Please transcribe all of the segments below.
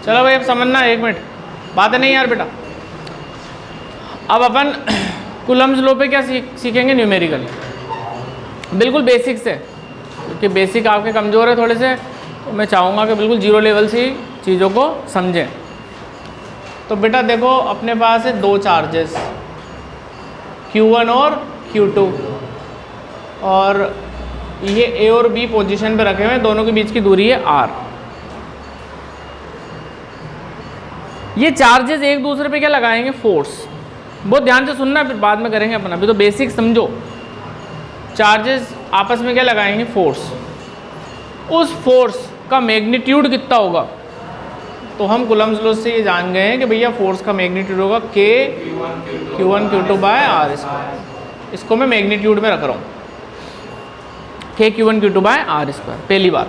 चलो भाई अब समझना, 1 मिनट बात है नहीं यार बेटा। अब अपन कूलम्स लॉ पे क्या सीखेंगे, न्यूमेरिकल, बिल्कुल बेसिक से, क्योंकि बेसिक आपके कमज़ोर है थोड़े से, तो मैं चाहूँगा कि बिल्कुल जीरो लेवल से ही चीज़ों को समझें। तो बेटा देखो अपने पास है 2 चार्जेस Q1 और Q2, और ये A और B पोजीशन पे रखे हुए हैं, दोनों के बीच की दूरी है R। ये चार्जेस एक दूसरे पे क्या लगाएंगे, फोर्स। बहुत ध्यान से सुनना, फिर बाद में करेंगे अपन, अभी तो बेसिक समझो। चार्जेस आपस में क्या लगाएंगे, फोर्स। उस फोर्स का मैग्नीट्यूड कितना होगा, तो हम कूलम्स लॉ से ये जान गए हैं कि भैया फोर्स का मैग्नीट्यूड होगा K Q1 Q2 by R square. इसको मैं मैग्नीट्यूड में रख रहा हूँ, K Q1 Q2 by R square, पहली बात।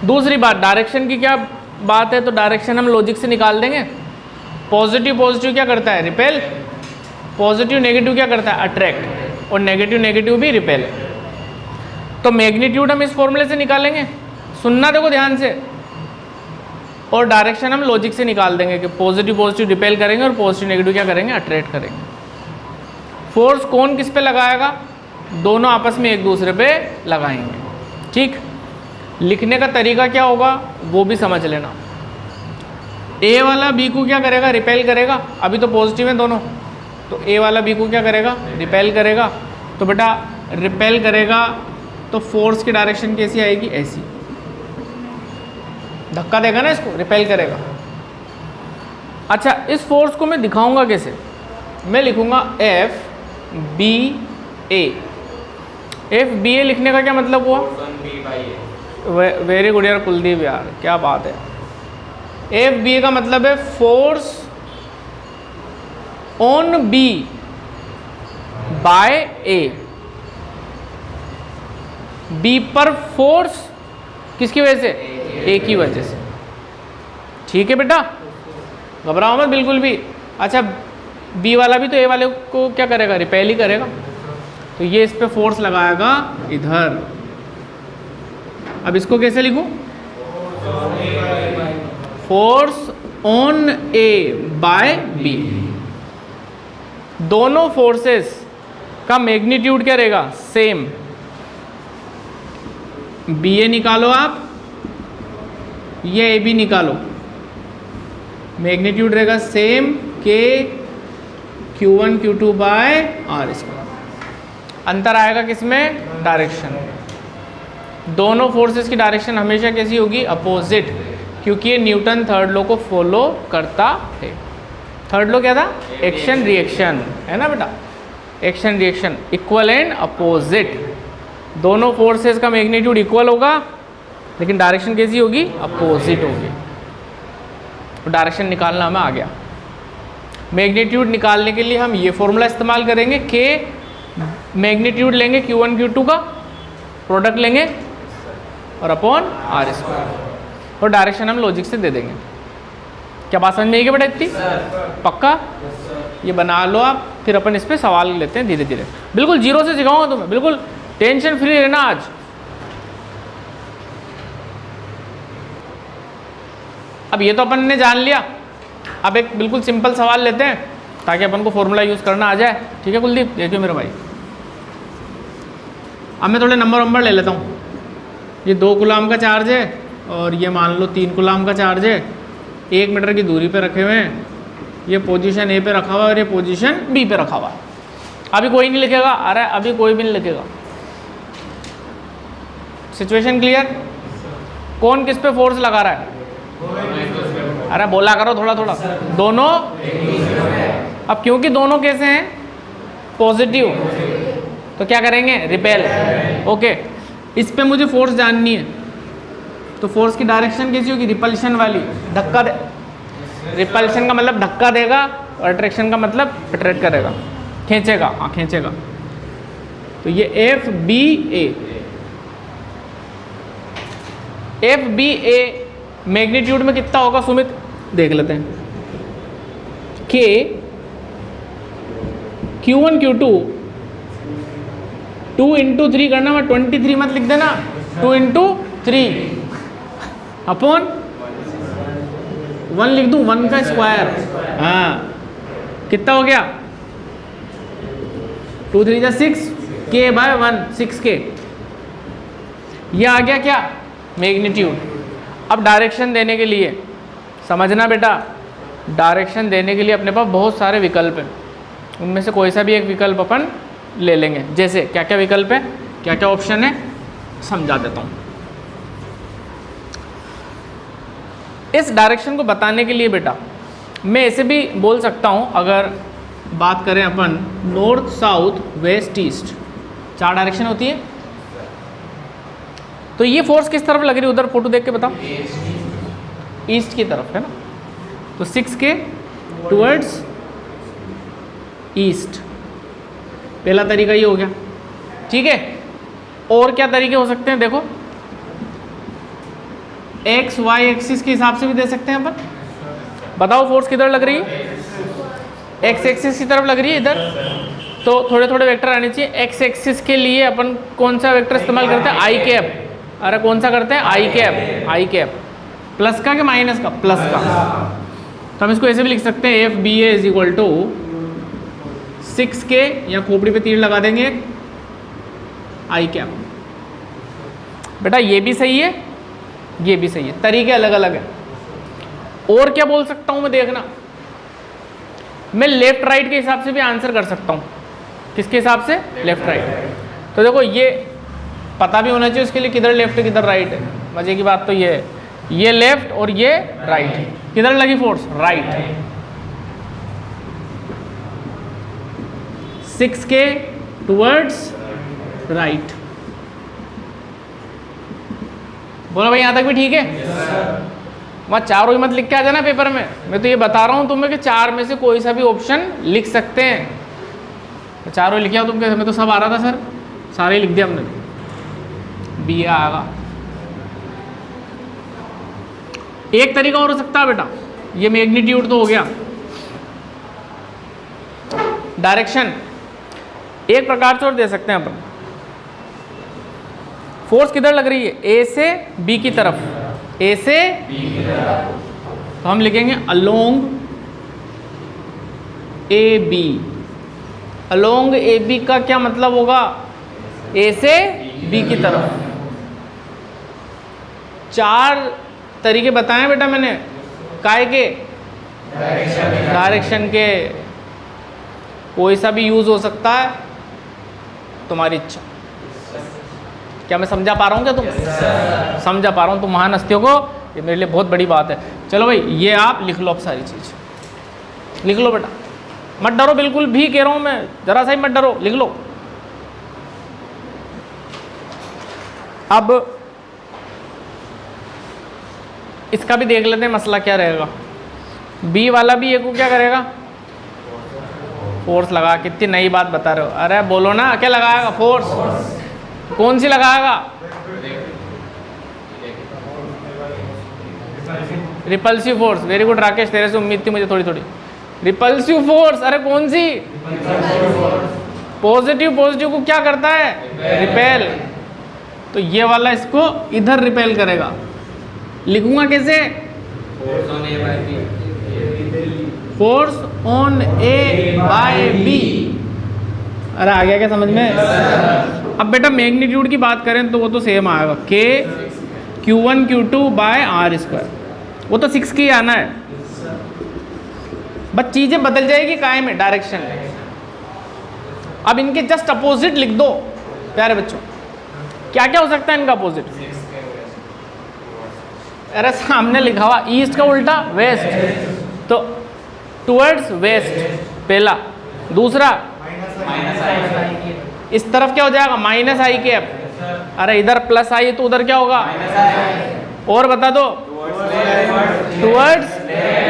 दूसरी बात, डायरेक्शन की क्या बात है, तो डायरेक्शन हम लॉजिक से निकाल देंगे। पॉजिटिव पॉजिटिव क्या करता है, रिपेल, पॉजिटिव नेगेटिव क्या करता है, अट्रैक्ट, और नेगेटिव नेगेटिव भी रिपेल। तो मैग्नीट्यूड हम इस फॉर्मूले से निकालेंगे, सुनना देखो ध्यान से, और डायरेक्शन हम लॉजिक से निकाल देंगे कि पॉजिटिव पॉजिटिव रिपेल करेंगे और पॉजिटिव नेगेटिव क्या करेंगे, अट्रैक्ट करेंगे। फोर्स कौन किस पे लगाएगा, दोनों आपस में एक दूसरे पे लगाएंगे। ठीक, लिखने का तरीका क्या होगा वो भी समझ लेना। ए वाला बी को क्या करेगा, रिपेल करेगा, अभी तो पॉजिटिव है दोनों, तो ए वाला बी को क्या करेगा, रिपेल करेगा। तो बेटा रिपेल करेगा तो फोर्स की डायरेक्शन कैसी आएगी, ऐसी, धक्का देगा ना इसको, रिपेल करेगा। अच्छा, इस फोर्स को मैं दिखाऊंगा कैसे, मैं लिखूंगा FBA। FBA लिखने का क्या मतलब हुआ, वेरी गुड यार कुलदीप, यार क्या बात है। FBA का मतलब है force on B by A। B पर फोर्स किसकी वजह से, A की वजह से। ठीक है बेटा, घबराओ मत बिल्कुल भी। अच्छा, B वाला भी तो A वाले को क्या करेगा, रिपेल ही करेगा, तो ये इस पे फोर्स लगाएगा इधर। अब इसको कैसे लिखूं, force on A by B। दोनों फोर्सेस का मैग्नीट्यूड क्या रहेगा, सेम। BA निकालो आप, ये AB निकालो, मैग्नीट्यूड रहेगा same, K Q1 Q2 by R square. अंतर आएगा किसमें, डायरेक्शन। दोनों फोर्सेस की डायरेक्शन हमेशा कैसी होगी, अपोजिट, क्योंकि ये न्यूटन थर्ड लॉ को फॉलो करता है। थर्ड लॉ क्या था, एक्शन रिएक्शन, है ना बेटा, action reaction, equal and opposite. दोनों फोर्सेस का मैग्नीट्यूड इक्वल होगा, लेकिन डायरेक्शन कैसी होगी, अपोजिट होगी। तो डायरेक्शन निकालना हमें आ गया। मैग्नीट्यूड निकालने के लिए हम ये फॉर्मूला इस्तेमाल करेंगे, K मैग्नीट्यूड लेंगे Q1 Q2 का, प्रोडक्ट लेंगे और अपॉन R स्क्वायर, और डायरेक्शन हम लॉजिक से दे देंगे। क्या बात समझ में आएगी बेटा इतनी, पक्का। ये बना लो आप, फिर अपन इस पर सवाल लेते हैं धीरे धीरे, बिल्कुल जीरो से सिखाऊंगा तुम्हें, बिल्कुल टेंशन फ्री रहना आज। अब ये तो अपन ने जान लिया, अब एक बिल्कुल सिंपल सवाल लेते हैं ताकि अपन को फॉर्मूला यूज़ करना आ जाए। ठीक है कुलदीप, देखिए मेरे भाई, अब मैं थोड़े नंबर ले लेता हूँ। ये 2 कूलम का चार्ज है और ये मान लो 3 कूलम का चार्ज है, 1 मीटर की दूरी पे रखे हुए हैं। ये पोजीशन A पे रखा हुआ है और ये पोजीशन B पे रखा हुआ है। अभी कोई नहीं लिखेगा, अरे अभी कोई भी नहीं लिखेगा। सिचुएशन क्लियर, कौन किस पे फोर्स लगा रहा है, अरे बोला करो थोड़ा थोड़ा, दोनों। अब क्योंकि दोनों कैसे हैं, पॉजिटिव, तो क्या करेंगे, रिपेल। ओके, इस पे मुझे फोर्स जाननी है, तो फोर्स की डायरेक्शन कैसी होगी, रिपल्शन वाली, धक्का दे। रिपल्शन का मतलब धक्का देगा और अट्रैक्शन का मतलब अट्रैक्ट करेगा, खींचेगा, हाँ खींचेगा। तो ये FBA मैग्नीट्यूड में कितना होगा सुमित, देख लेते हैं। K Q1 Q2 2 × 3 करना, मैं 23 मत लिख देना, 2 × 3 अपॉन 1 लिख दूं, 1 का स्क्वायर। हाँ, कितना हो गया? 2 3 जा 6 k बाय 1, 6k। ये आ गया क्या? मैग्नीट्यूड। अब डायरेक्शन देने के लिए समझना बेटा, डायरेक्शन देने के लिए अपने पास बहुत सारे विकल्प हैं, उनमें से कोई सा भी एक विकल्प अपन ले लेंगे। जैसे क्या क्या विकल्प है, क्या क्या ऑप्शन है, समझा देता हूँ। इस डायरेक्शन को बताने के लिए बेटा मैं ऐसे भी बोल सकता हूँ, अगर बात करें अपन north south west east, 4 direction होती है, तो ये फोर्स किस तरफ लग रही है? उधर फोटो देख के बताओ, ईस्ट की तरफ है ना, तो 6k टुवर्ड्स ईस्ट, पहला तरीका ये हो गया। ठीक है, और क्या तरीके हो सकते हैं? देखो, एक्स वाई एक्सिस के हिसाब से भी दे सकते हैं अपन। बताओ फोर्स किधर लग रही है? एक्स एक्सिस की तरफ लग रही है इधर, तो थोड़े थोड़े वेक्टर आने चाहिए। एक्स एक्सिस के लिए अपन कौन सा वेक्टर इस्तेमाल करते हैं? आई कैप। अरे कौन सा करते हैं? आई कैप। आई कैप प्लस का कि माइनस का? प्लस का। तो हम इसको ऐसे भी लिख सकते हैं, F B A is equal to 6k, या खोपड़ी पे तीर लगा देंगे, आई कैप। बेटा ये भी सही है, ये भी सही है, तरीके अलग अलग है। और क्या बोल सकता हूं मैं? देखना, मैं लेफ्ट राइट के हिसाब से भी आंसर कर सकता हूं। किसके हिसाब से? Left right. तो देखो, ये पता भी होना चाहिए उसके लिए किधर लेफ्ट है किधर राइट है। मजे की बात तो ये है, ये लेफ्ट और ये राइट। किधर लगी force? Right. 6k towards right. बोलो भाई, यहां तक भी ठीक है? वहाँ चारों ही मत लिख के आ जाना पेपर में, मैं तो ये बता रहा हूँ तुम्हें कि 4 में से कोई सा भी ऑप्शन लिख सकते हैं। तो चारों लिखे आओ तुम, कैसे? मैं तो सब आ रहा था सर, सारे लिख दिया हमने, बी आएगा। एक तरीका और हो सकता है बेटा, ये मैग्नीट्यूड तो हो गया, डायरेक्शन एक प्रकार से और दे सकते हैं अपन। फोर्स किधर लग रही है? ए से बी की तरफ, ए से तो हम लिखेंगे along A B. Along A B का क्या मतलब होगा? ए से बी की तरफ। 4 तरीके बताए बेटा मैंने, काय के? डायरेक्शन के। कोई सा भी यूज हो सकता है, तुम्हारी इच्छा। क्या मैं समझा पा रहा हूँ? क्या तुम समझा पा रहा हूँ? तुम महान हस्तियों को, ये मेरे लिए बहुत बड़ी बात है। चलो भाई, ये आप लिख लो, अब सारी चीज लिख लो बेटा, मत डरो, बिल्कुल भी कह रहा हूँ मैं, जरा सा ही मत डरो, लिख लो। अब इसका भी देख लेते हैं मसला क्या रहेगा। बी वाला भी एक को क्या करेगा? फोर्स लगा। कितनी नई बात बता रहे हो? अरे बोलो ना, क्या लगाएगा? फोर्स। कौन सी लगाएगा? Repulsive force. Very good Rakesh, तेरे से उम्मीद थी मुझे थोड़ी थोड़ी। Repulsive force. अरे कौन सी? पॉजिटिव। पॉजिटिव को क्या करता है? रिपेल। तो ये वाला इसको इधर रिपेल करेगा। लिखूंगा कैसे? Force on A by B. अरे आ गया क्या समझ में? अब बेटा मैग्नीट्यूड की बात करें तो वो तो सेम आएगा, के Q1 Q2 bye are square. वो तो 6 की आना है, बस चीजें बदल जाएगी काहे में? डायरेक्शन। अब इनके जस्ट अपोजिट लिख दो प्यारे बच्चों। क्या क्या हो सकता है इनका अपोजिट? अरे सामने लिखा हुआ ईस्ट का उल्टा वेस्ट, तो टुवर्ड्स वेस्ट पहला। दूसरा इस तरफ क्या हो जाएगा? माइनस आई कैप। अरे इधर प्लस आई तो उधर क्या होगा? और बता दो, टुवर्ड्स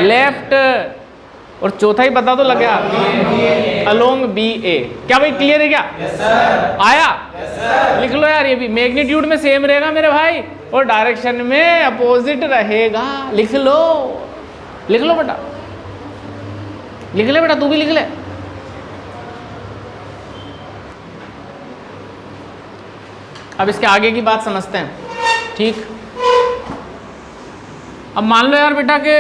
लेफ्ट। और चौथा ही बता दो, लग गया अलोंग बी ए। क्या भाई क्लियर है क्या? आया? लिख लो यार, ये भी मैग्नीट्यूड में सेम रहेगा मेरे भाई, और डायरेक्शन में अपोजिट रहेगा। लिख लो, लिख लो बेटा, लिख ले बेटा, तू भी लिख ले। अब इसके आगे की बात समझते हैं। ठीक। अब मान लो यार बेटा कि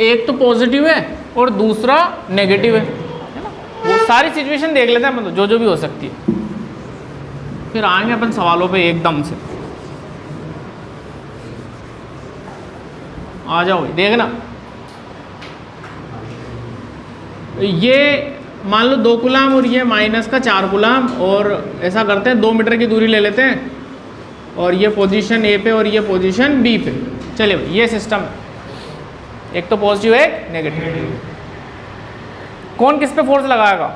एक तो पॉजिटिव है और दूसरा नेगेटिव है ना, वो सारी सिचुएशन देख लेते हैं मतलब जो भी हो सकती है, फिर आएंगे अपन सवालों पे एकदम से। आ जाओ देखना, ये मान लो 2 कूलाम और ये माइनस का 4 कूलाम, और ऐसा करते हैं 2 मीटर की दूरी ले लेते हैं, और ये पोजीशन ए पे और ये पोजीशन बी पे। चलिए भाई ये सिस्टम है, एक तो पॉजिटिव एक नेगेटिव। कौन किस पे फोर्स लगाएगा?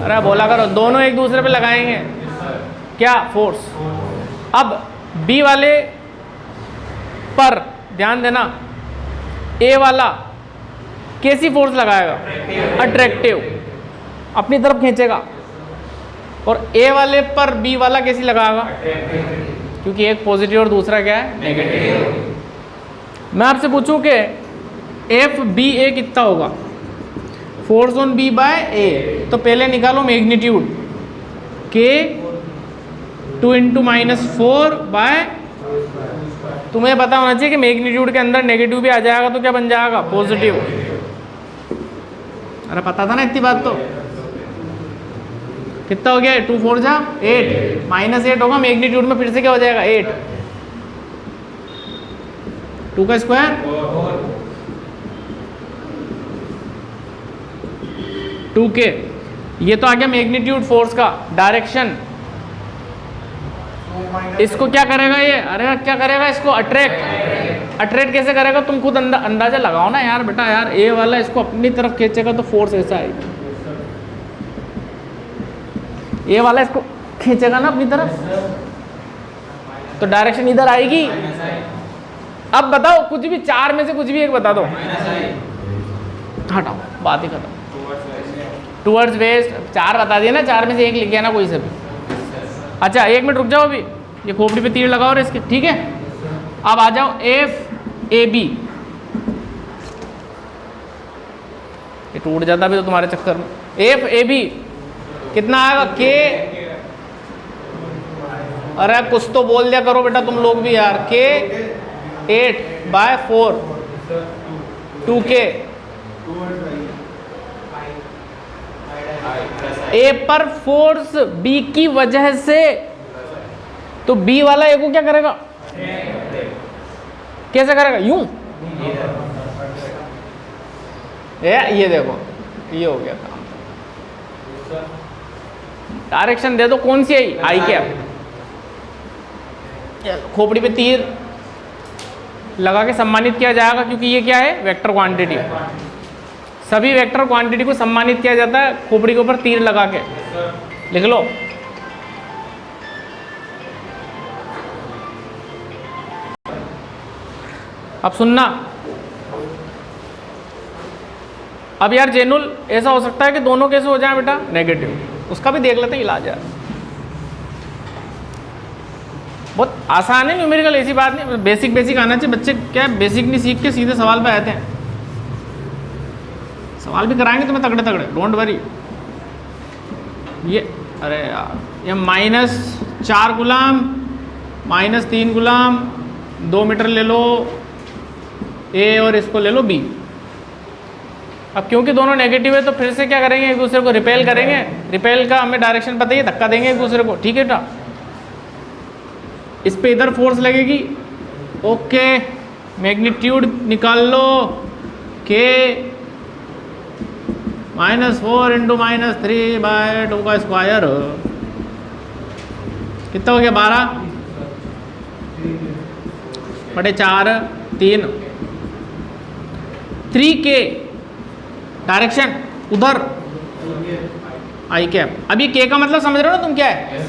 अरे बोला करो, दोनों एक दूसरे पे लगाएंगे क्या फोर्स। अब बी वाले पर ध्यान देना, ए वाला कैसी फोर्स लगाएगा? अट्रैक्टिव, अपनी तरफ खींचेगा। और ए वाले पर बी वाला कैसी लगाएगा? क्योंकि एक पॉजिटिव और दूसरा क्या है? नेगेटिव। मैं आपसे पूछूं कि एफ बी ए कितना होगा? फोर्स ऑन बी बाय ए, तो पहले निकालो मैग्नीट्यूड के 2 × -4 बाय, तुम्हें पता होना चाहिए कि मैग्नीट्यूड के अंदर नेगेटिव भी आ जाएगा तो क्या बन जाएगा? पॉजिटिव। अरे पता था ना इतनी बात तो। कितना हो गया? 2 4 जा 8, -8 होगा मैग्नीट्यूड में, फिर से क्या हो जाएगा? 8, 2 का स्क्वायर 2k। ये तो आ गया मैग्नीट्यूड फोर्स का। डायरेक्शन इसको क्या करेगा ये? अरे क्या करेगा इसको? अट्रैक्ट। अट्रैक्ट कैसे करेगा? तुम खुद अंदाजा लगाओ ना यार बेटा। यार ए वाला इसको अपनी तरफ खींचेगा तो फोर्स ऐसा आएगी, ए वाला इसको खींचेगा ना अपनी तरफ तो डायरेक्शन इधर आएगी। अब बताओ कुछ भी, 4 में से कुछ भी एक बता दो। हटाओ, बात ही खत्म। टूवर्ड्स वेस्ट 4 बता दिया ना, 4 में से एक लिख गया ना कोई से भी। अच्छा 1 मिनट रुक जाओ, अभी ये खोपड़ी पे तीर लगाओ इसके, ठीक है। अब आ जाओ एफ ए बी, ये टूट जाता भी तो तुम्हारे चक्कर में। एफ ए बी कितना आएगा? के, अरे कुछ तो बोल दिया करो बेटा तुम लोग भी यार। के 8/4 2k। ए पर फोर्स बी की वजह से, तो बी वाला ए को क्या करेगा? कैसे करेगा? यूं। ये देखो ये हो गया काम। डायरेक्शन दे दो, कौन सी आई? आई कैप। खोपड़ी पे तीर लगा के सम्मानित किया जाएगा, क्योंकि ये क्या है? Vector quantity. सभी वेक्टर क्वांटिटी को सम्मानित किया जाता है खोपड़ी के ऊपर तीर लगा के। लिख लो। अब सुनना, अब यार जेनुल ऐसा हो सकता है कि दोनों कैसे हो जाए बेटा? नेगेटिव। उसका भी देख लेते हैं इलाज यार, बहुत आसान है न्यूमेरिकल, ऐसी बात नहीं। बेसिक आना चाहिए। बच्चे क्या बेसिक नहीं सीख के सीधे सवाल पे आते हैं। सवाल भी कराएंगे तुम्हें तगड़े तगड़े, डोंट वरी। ये अरे यार ये -4 गुलाम -3 गुलाम 2 मीटर ले लो ए और इसको ले लो बी। अब क्योंकि दोनों नेगेटिव है तो फिर से क्या करेंगे? एक दूसरे को रिपेल करेंगे। रिपेल का हमें डायरेक्शन पता ही, धक्का देंगे एक दूसरे को, ठीक है बेटा। इस पे इधर फोर्स लगेगी, ओके। मैग्नीट्यूड निकाल लो, के -4 × -3/2 का स्क्वायर कितना हो गया? 12/4 3 3k। डायरेक्शन उधर आई कैप। अब ये के का मतलब समझ रहे हो ना तुम क्या है?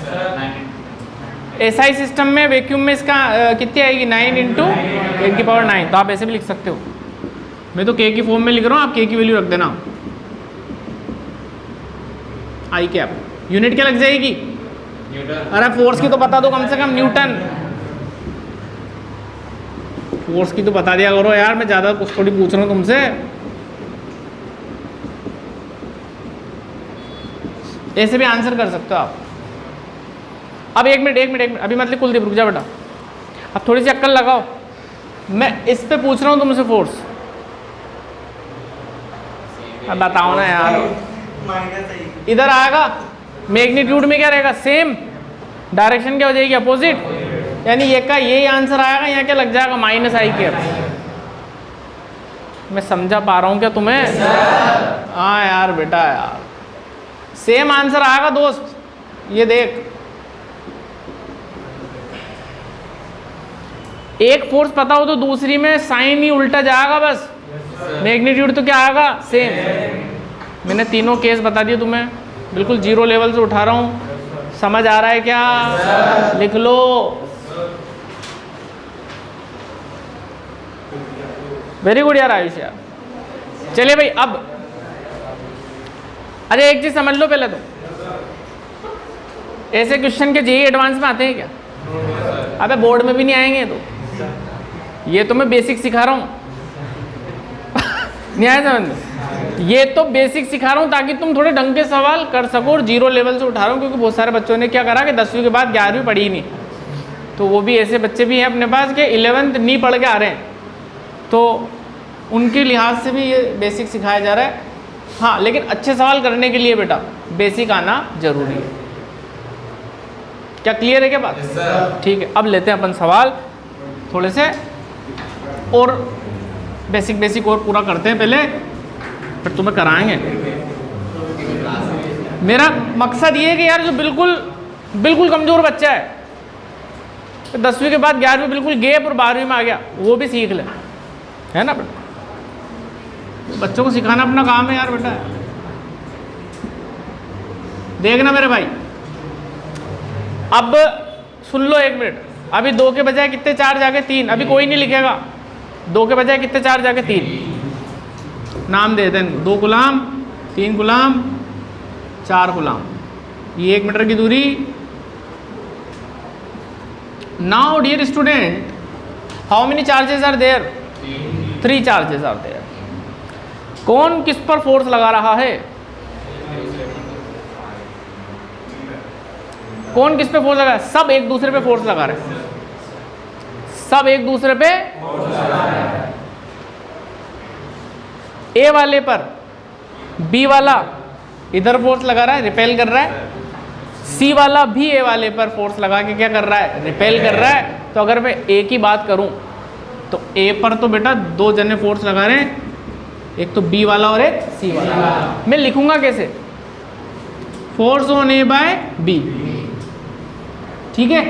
एसआई सिस्टम में वैक्यूम में इसका कितनी आएगी? 9 × 10⁹ तो आप ऐसे भी लिख सकते हो। मैं तो के की फॉर्म में लिख रहा हूँ, आप के की वैल्यू रख देना। आई कैप यूनिट क्या लग जाएगी? अरे फोर्स की तो बता दो कम से कम, न्यूटन। फोर्स की तो बता दिया करो यार, मैं ज़्यादा कुछ थोड़ी पूछ रहा हूँ तुमसे। ऐसे भी आंसर कर सकते हो आप। अब एक मिनट अभी मतलब कुलदीप रुक जा बेटा, अब थोड़ी सी अक्ल लगाओ। मैं इस पे पूछ रहा हूँ तुमसे फोर्स, अब बताओ ना यार। इधर आएगा मैग्नीट्यूड में क्या रहेगा, सेम। डायरेक्शन क्या हो जाएगी, अपोजिट। यानी ये का यही आंसर आएगा, यहाँ क्या लग जाएगा, माइनस आई के। मैं समझा पा रहा हूँ क्या तुम्हें? हाँ यार बेटा यार, सेम आंसर आएगा दोस्त। ये देख, एक फोर्स पता हो तो दूसरी में साइन ही उल्टा जाएगा बस। मैग्नीट्यूड तो क्या आएगा, सेम। मैंने तीनों केस बता दिए तुम्हें, बिल्कुल जीरो लेवल से उठा रहा हूँ। समझ आ रहा है क्या? लिख लो। वेरी गुड यार आयुष यार। चलिए भाई, अब अरे एक चीज समझ लो पहले तो, ऐसे क्वेश्चन के जेईई एडवांस में आते हैं क्या? अबे बोर्ड में भी नहीं आएंगे। तो ये तो मैं बेसिक सिखा रहा हूँ नहीं आया समझ में? ये तो बेसिक सिखा रहा हूँ ताकि तुम थोड़े ढंग के सवाल कर सको, और जीरो लेवल से उठा रहा हूँ क्योंकि बहुत सारे बच्चों ने क्या करा कि 10वीं के बाद 11वीं पढ़ी ही नहीं। तो वो भी ऐसे बच्चे भी हैं अपने पास कि 11th नहीं पढ़ के आ रहे हैं, तो उनके लिहाज से भी ये बेसिक सिखाया जा रहा है। हाँ, लेकिन अच्छे सवाल करने के लिए बेटा बेसिक आना जरूरी है। क्या क्लियर है क्या बात? ठीक है, अब लेते हैं अपन सवाल थोड़े से और बेसिक और पूरा करते हैं पहले, फिर तुम्हें कराएंगे। मेरा मकसद ये है कि यार जो बिल्कुल कमज़ोर बच्चा है, तो 10वीं के बाद 11वीं बिल्कुल गैप और 12वीं में आ गया, वो भी सीख ले, है ना बेटा? बच्चों को सिखाना अपना काम है यार बेटा। देखना मेरे भाई, अब सुन लो एक मिनट। अभी 2 के बजाय कितने 4 जाके 3, अभी कोई नहीं लिखेगा। 2 के बजाय कितने 4 जाके 3, नाम दे दें। 2 गुलाम, 3 गुलाम, 4 गुलाम, ये 1 मीटर की दूरी। Now dear student, how many charges are there? 3 charges are there. कौन किस पर फोर्स लगा रहा है? कौन किस पे फोर्स लगा रहा है? सब एक दूसरे पे फोर्स लगा रहे हैं, सब एक दूसरे पे। ए वाले पर बी वाला इधर फोर्स लगा रहा है, रिपेल कर रहा है। सी वाला भी ए वाले पर फोर्स लगा के क्या कर रहा है, रिपेल कर रहा है। तो अगर मैं ए की बात करूं तो ए पर तो बेटा 2 जने फोर्स लगा रहे हैं, एक तो बी वाला और एक सी वाला। मैं लिखूंगा कैसे? Force on A by B, ठीक है।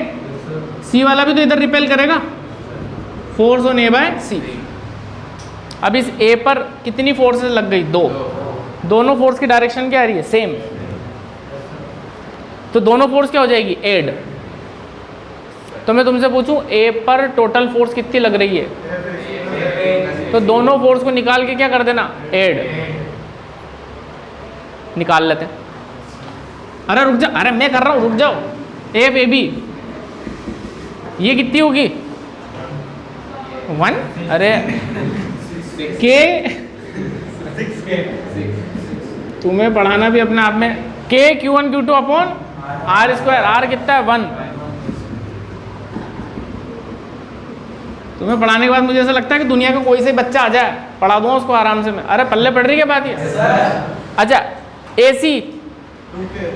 सी वाला भी तो इधर रिपेल करेगा, force on A by C. अब इस ए पर कितनी फोर्सेस लग गई? 2। दोनों फोर्स की डायरेक्शन क्या आ रही है? सेम। तो दोनों फोर्स क्या हो जाएगी? ऐड। तो मैं तुमसे पूछूं ए पर टोटल फोर्स कितनी लग रही है? तो दोनों फोर्स को निकाल के क्या कर देना? ऐड। निकाल लेते हैं। अरे रुक जा, अरे मैं कर रहा हूं, रुक जाओ। एफ ए बी ये कितनी होगी? 1। अरे के तुम्हें पढ़ाना भी अपने आप में। के Q1 Q2 upon are square. Are कितना है? 1। तुम्हें पढ़ाने के बाद मुझे ऐसा लगता है कि दुनिया का कोई से बच्चा आ जाए, पढ़ा दूंगा उसको आराम से मैं। अरे पल्ले पड़ रही है बात ये? अच्छा, ए सी,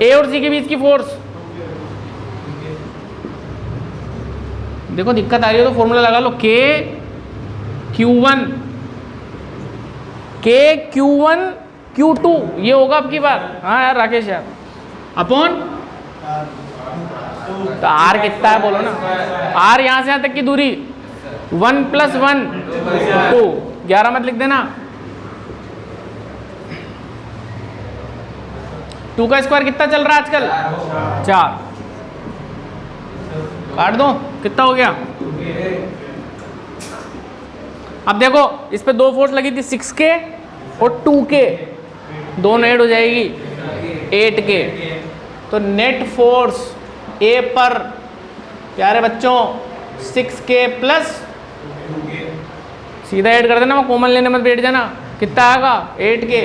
ए और सी के बीच की फोर्स देखो, दिक्कत आ रही है तो फॉर्मूला लगा लो। के Q1 Q2 ये होगा अब की बार। हाँ यार राकेश यार, अपॉन तो आर कितना है बोलो ना? आर यहां से यहां तक की दूरी 1 + 1 2, 11 मत लिख देना। 2 का स्क्वायर कितना चल रहा है आजकल? 4। काट दो, कितना हो गया? अब देखो इस पे 2 फोर्स लगी थी, 6K और 2K, दोनों ऐड हो जाएगी 8K। तो नेट फोर्स ए पर प्यारे बच्चों 6K + सीधा ऐड कर देना, वो कॉमन लेने मत बैठ जाना। कितना आएगा? 8K।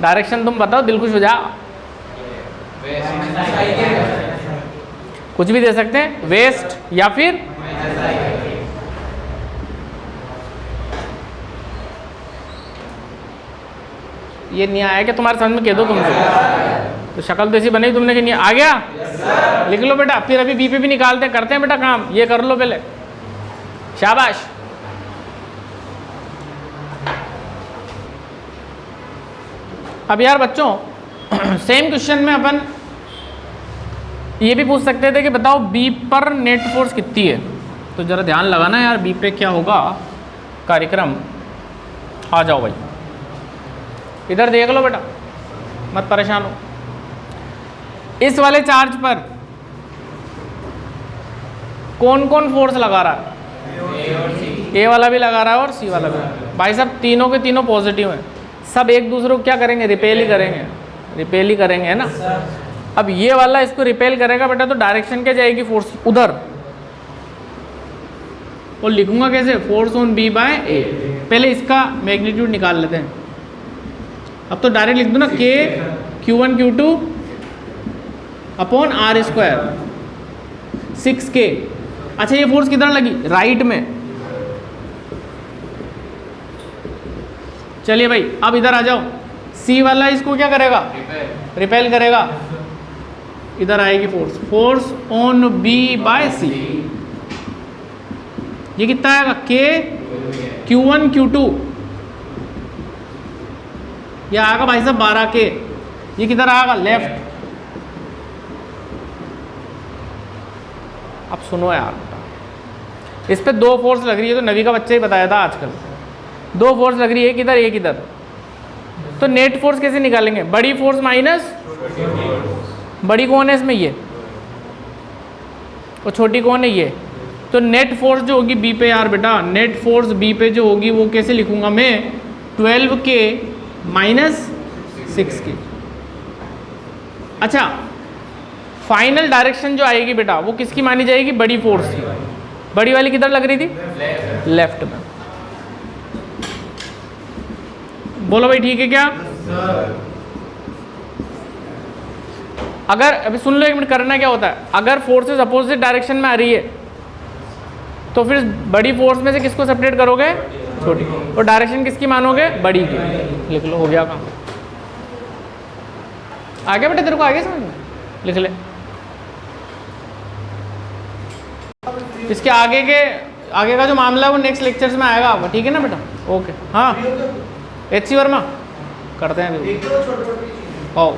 डायरेक्शन तुम बताओ, दिल खुश हो जा। कुछ भी दे सकते हैं, वेस्ट या फिर ये नहीं आया क्या तुम्हारे समझ में? कह दो तुमसे, तो शक्ल तो ऐसी बनी तुमने कि नहीं आ गया। लिख लो बेटा, फिर अभी बी पे भी निकालते हैं, करते हैं बेटा काम, ये कर लो पहले, शाबाश। अब यार बच्चों सेम क्वेश्चन में अपन ये भी पूछ सकते थे कि बताओ बी पर नेट फोर्स कितनी है। तो जरा ध्यान लगाना यार, बी पे क्या होगा कार्यक्रम। आ जाओ भाई, इधर देख लो बेटा, मत परेशान हो। इस वाले चार्ज पर कौन कौन फोर्स लगा रहा है? ए वाला भी लगा रहा है और सी वाला भी। भाई साहब तीनों के तीनों पॉजिटिव हैं, सब एक दूसरे को क्या करेंगे? रिपेल ही करेंगे, रिपेल ही करेंगे, है ना। अब ये वाला इसको रिपेल करेगा बेटा, तो डायरेक्शन क्या जाएगी? फोर्स उधर। और लिखूंगा कैसे? फोर्स ऑन बी बाय ए। पहले इसका मैग्नीट्यूड निकाल लेते हैं। अब तो डायरेक्ट लिख दो ना, के Q1 Q2 upon are square 6K। अच्छा ये फोर्स किधर लगी? राइट में। चलिए भाई अब इधर आ जाओ, सी वाला इसको क्या करेगा? रिपेल करेगा। इधर आएगी force, force on B by C. ये कितना आएगा? के Q1 Q2, ये आएगा भाई साहब 12K। ये किधर आएगा? लेफ्ट। अब सुनो यार, इस पे दो फोर्स लग रही है, तो नवी का बच्चा ही बताया था आजकल, दो फोर्स लग रही है, एक इधर एक इधर। तो नेट फोर्स कैसे निकालेंगे? बड़ी फोर्स माइनस बड़ी कौन है इसमें? ये। और छोटी कौन है? ये। तो नेट फोर्स जो होगी बी पे यार बेटा, नेट फोर्स बी पे जो होगी वो कैसे लिखूंगा मैं? 12K minus 6K। अच्छा फाइनल डायरेक्शन जो आएगी बेटा वो किसकी मानी जाएगी? बड़ी फोर्स की। बड़ी वाली किधर लग रही थी? लेफ्ट में। बोलो भाई ठीक है क्या? अगर अभी सुन लो एक मिनट, करना क्या होता है, अगर फोर्सेस अपोजिट डायरेक्शन में आ रही है तो फिर बड़ी फोर्स में से किसको सेपरेट करोगे? छोटी। और डायरेक्शन किसकी मानोगे? बड़ी की। लिख लो, हो गया काम। आ गया बेटा तेरे को? आगे समझ में? लिख ले। इसके आगे का जो मामला है वो नेक्स्ट लेक्चर्स में आएगा आपका, ठीक है ना बेटा? ओके। हाँ HC वर्मा करते हैं। आओ।